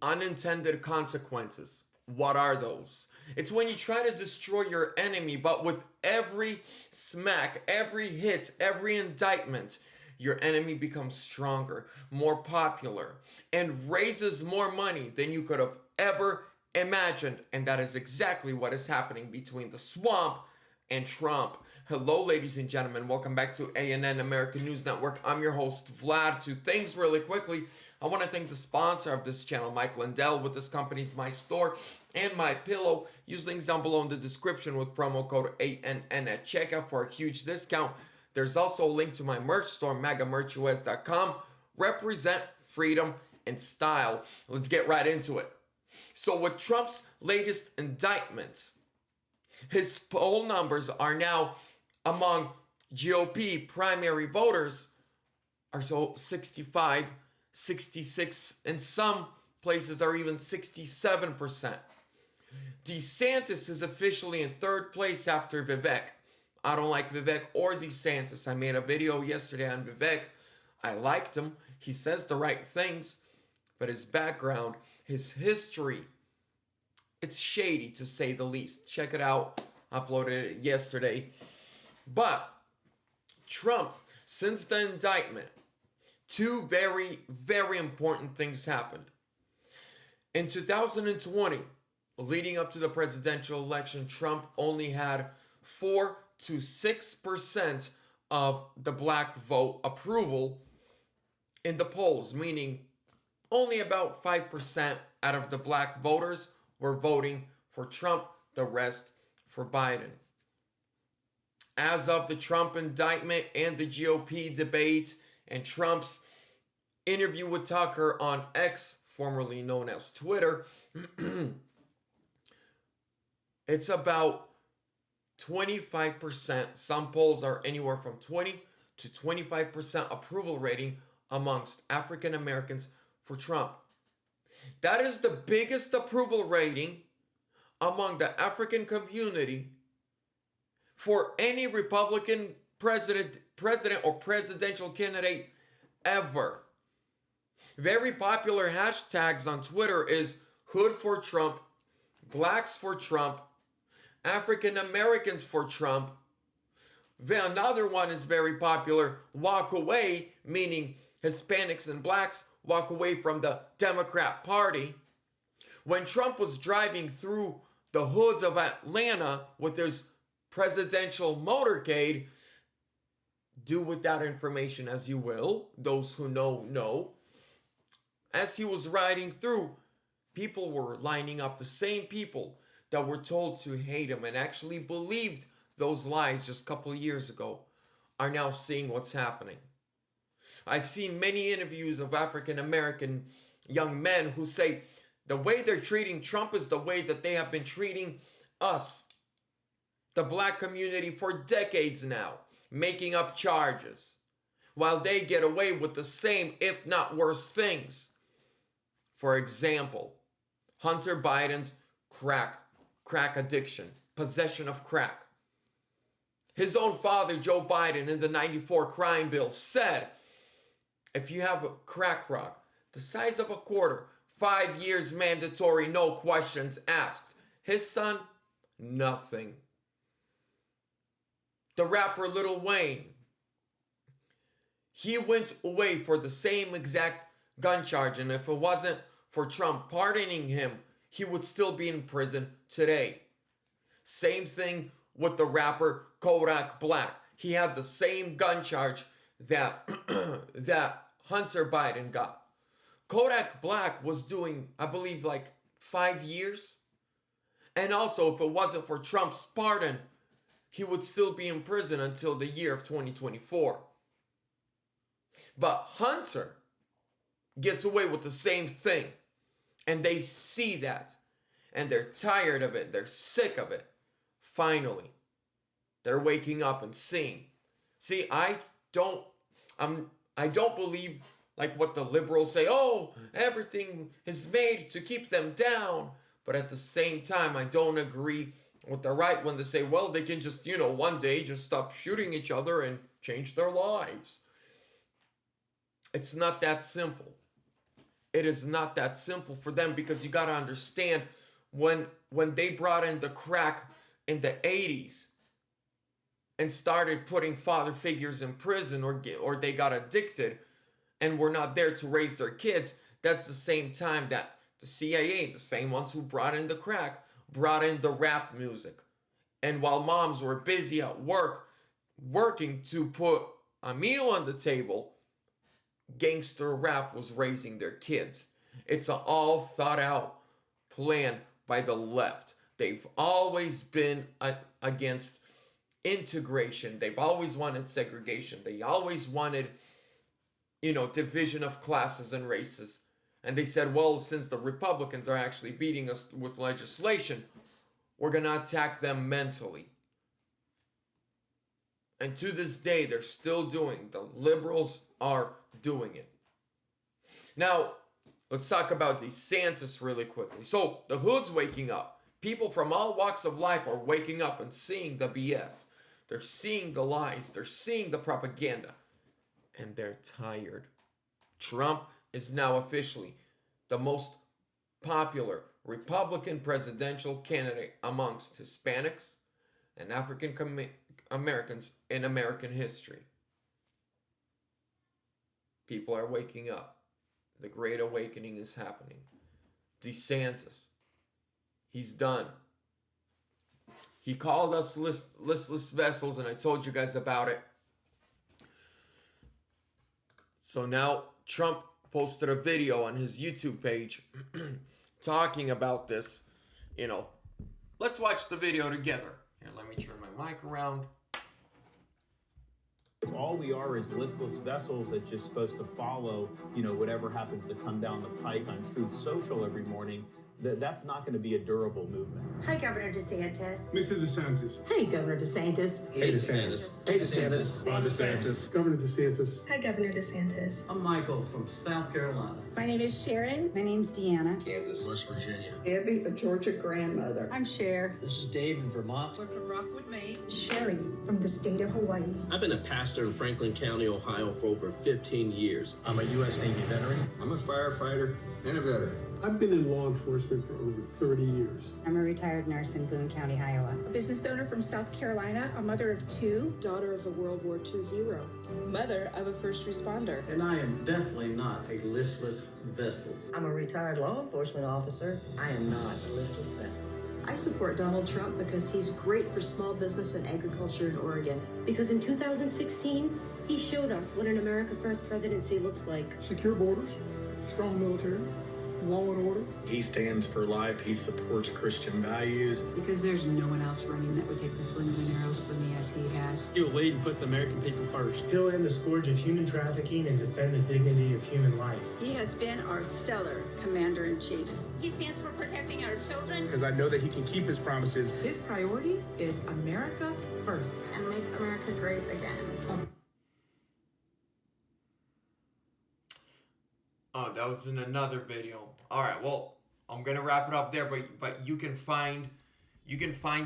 Unintended consequences. What are those? It's when you try to destroy your enemy, but with every smack, every hit, every indictment, your enemy becomes stronger, more popular, and raises more money than you could have ever imagined. And that is exactly what is happening between the swamp and Trump. Hello, ladies and gentlemen. Welcome back to ANN American News Network. I'm your host, Vlad. Two things really quickly. I want to thank the sponsor of this channel, Mike Lindell, with this company's My Store and My Pillow. Use links down below in the description with promo code ANN at checkout for a huge discount. There's also a link to my merch store, MAGAMerchUS.com. Represent freedom and style. Let's get right into it. So with Trump's latest indictment, his poll numbers are now among GOP primary voters are so 65, 66, and some places are even 67%. DeSantis is officially in third place after Vivek. I don't like Vivek or DeSantis. I made a video yesterday on Vivek. I liked him. He says the right things, but his background, his history, it's shady to say the least. Check it out. Uploaded it yesterday. But Trump, since the indictment, two very, very important things happened. In 2020, leading up to the presidential election, Trump only had 4 to 6% of the black vote approval in the polls, meaning only about 5% out of the black voters were voting for Trump, the rest for Biden. As of the Trump indictment and the GOP debate and Trump's interview with Tucker on X, formerly known as Twitter, it's about 25%. Some polls are anywhere from 20 to 25% approval rating amongst African Americans for Trump. That is the biggest approval rating among the African community for any Republican president or presidential candidate ever. Very popular hashtags on Twitter is Hood for Trump, Blacks for Trump, African Americans for Trump. Another one is very popular, Walk Away, meaning Hispanics and blacks walk away from the Democrat Party. When Trump was driving through the hoods of Atlanta with his presidential motorcade, do with that information as you will. Those who know, know. As he was riding through, people were lining up. The same people that were told to hate him and actually believed those lies just a couple of years ago are now seeing what's happening. I've seen many interviews of African American young men who say the way they're treating Trump is the way that they have been treating us, the black community, for decades now, making up charges, while they get away with the same, if not worse, things. For example, Hunter Biden's crack addiction, possession of crack. His own father, Joe Biden, in the 94 crime bill said, if you have a crack rock the size of a quarter, 5 years mandatory, no questions asked. His son, nothing. The rapper Lil Wayne, he went away for the same exact gun charge, and if it wasn't for Trump pardoning him, he would still be in prison today. Same thing with the rapper Kodak Black. He had the same gun charge that that Hunter Biden got. Kodak Black was doing, I believe, like 5 years. And also, if it wasn't for Trump's pardon, he would still be in prison until the year of 2024. But Hunter gets away with the same thing. And they see that. And they're tired of it. They're sick of it. Finally, they're waking up and seeing. See, I don't believe like what the liberals say, oh, everything is made to keep them down. But at the same time, I don't agree with the right when they say, well, they can just, one day just stop shooting each other and change their lives. It's not that simple. it is not that simple for them, because you got to understand, when they brought in the crack in the 80s and started putting father figures in prison, or they got addicted and were not there to raise their kids, that's the same time that the CIA, the same ones who brought in the crack, brought in the rap music. And while moms were busy at work, working to put a meal on the table, gangster rap was raising their kids. It's an all thought out plan by the left. They've always been against integration. They've always wanted segregation. They always wanted, division of classes and races. And they said, well, since the Republicans are actually beating us with legislation, we're going to attack them mentally. And to this day, they're still doing. The liberals are doing it. Now, let's talk about DeSantis really quickly. So, the hood's waking up. People from all walks of life are waking up and seeing the BS. They're seeing the lies. They're seeing the propaganda. And they're tired. Trump is now officially the most popular Republican presidential candidate amongst Hispanics and African Americans in American history. People are waking up. The Great Awakening is happening. DeSantis, he's done. He called us listless vessels, and I told you guys about it. So now Trump posted a video on his YouTube page talking about this. Let's watch the video together. Here, let me turn my mic around. If all we are is listless vessels that's just supposed to follow, whatever happens to come down the pike on Truth Social every morning, that's not going to be a durable movement. Hi, Governor DeSantis. Mr. DeSantis. Hey, Governor DeSantis. Hey, DeSantis. Hey, DeSantis. Ron DeSantis. Governor DeSantis. Hi, Governor DeSantis. I'm Michael from South Carolina. My name is Sharon. My name's Deanna. Kansas. West Virginia. Abby, a Georgia grandmother. I'm Cher. This is Dave in Vermont. We're from Rockwood, Maine. Sherry from the state of Hawaii. I've been a pastor in Franklin County, Ohio for over 15 years. I'm a U.S. Navy veteran. I'm a firefighter and a veteran. I've been in law enforcement for over 30 years. I'm a retired nurse in Boone County, Iowa. A business owner from South Carolina, a mother of 2, Daughter of a World War II hero. mother of a first responder. And I am definitely not a listless vessel. I'm a retired law enforcement officer. I am not a listless vessel. I support Donald Trump because he's great for small business and agriculture in Oregon. Because in 2016, he showed us what an America First presidency looks like. Secure borders, strong military, law and order. He stands for life. He supports Christian values. Because there's no one else running that would take the slings and arrows for me as he has. He will lead and put the American people first. He'll end the scourge of human trafficking and defend the dignity of human life. He has been our stellar commander-in-chief. He stands for protecting our children. Because I know that he can keep his promises. His priority is America first. And make America great again. Oh, that was in another video. All right, well, I'm gonna wrap it up there, but you can find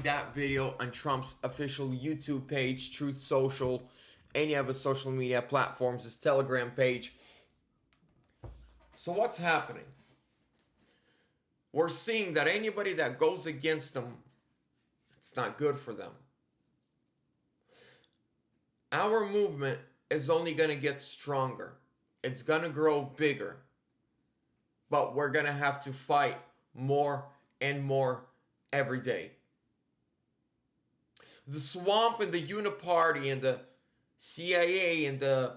that video on Trump's official YouTube page, Truth Social, any other social media platforms, his Telegram page. So what's happening? We're seeing that anybody that goes against them, it's not good for them. Our movement is only gonna get stronger. It's gonna grow bigger. But we're gonna have to fight more and more every day. The swamp and the Uniparty and the CIA and the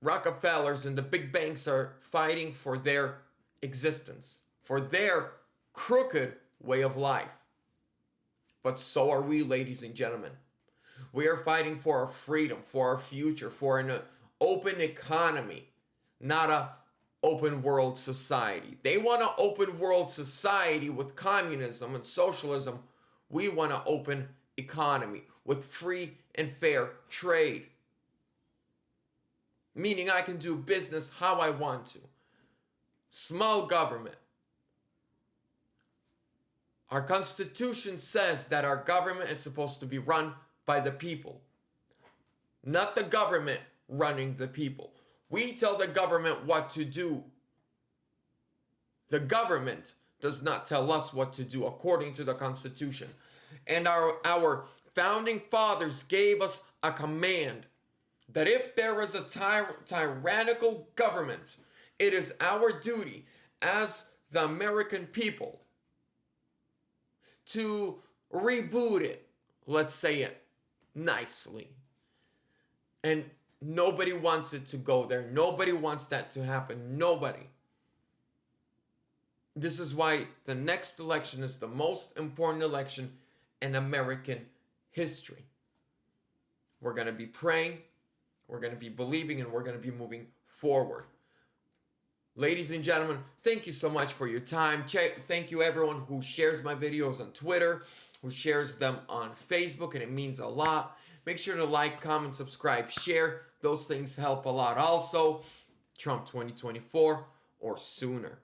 Rockefellers and the big banks are fighting for their existence, for their crooked way of life. But so are we, ladies and gentlemen. We are fighting for our freedom, for our future, for an open economy, not a open world society. They want an open world society with communism and socialism. We want an open economy with free and fair trade. Meaning I can do business how I want to. Small government. Our Constitution says that our government is supposed to be run by the people, not the government running the people. We tell the government what to do. The government does not tell us what to do according to the Constitution. And our founding fathers gave us a command that if there is a tyrannical government, it is our duty as the American people to reboot it, let's say it nicely. And nobody wants it to go there. Nobody wants that to happen. Nobody. This is why the next election is the most important election in American history. We're going to be praying, we're going to be believing, and we're going to be moving forward. Ladies and gentlemen, thank you so much for your time. Thank you everyone who shares my videos on Twitter, who shares them on Facebook, and it means a lot. Make sure to like, comment, subscribe, share. Those things help a lot also. Trump 2024 or sooner.